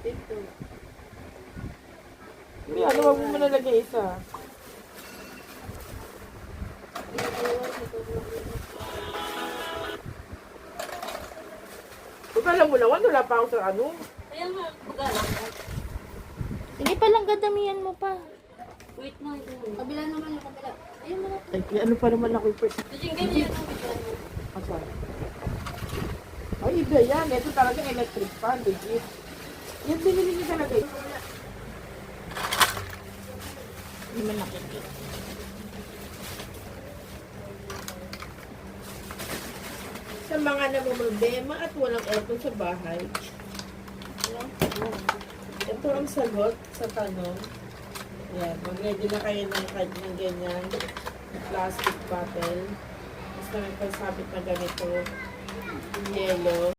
Dito. Hindi, ano, wag mo nalagay isa. Kung alam mo naman, wala pa ako sa ano. Kaya nga, pag-alam ko. Sige pa lang, gadamihan mo pa. Wait na, ito. Kabila naman yung kabila. Ayun mo na. Ay, ano pa naman ako yung first. Kasi ganyan yung kabila. Asan? Ay, iba yan. Ito talaga electric fan, legit. Yan binili niyo talaga. Hindi mo nakikita. Sa mga namamabema at walang aircon sa bahay, ito ang sagot sa tanong. Yan, mag-ready na kayo ng kahit ng ganyan plastic bottle. Tapos na may pagsabit na ganito, yellow.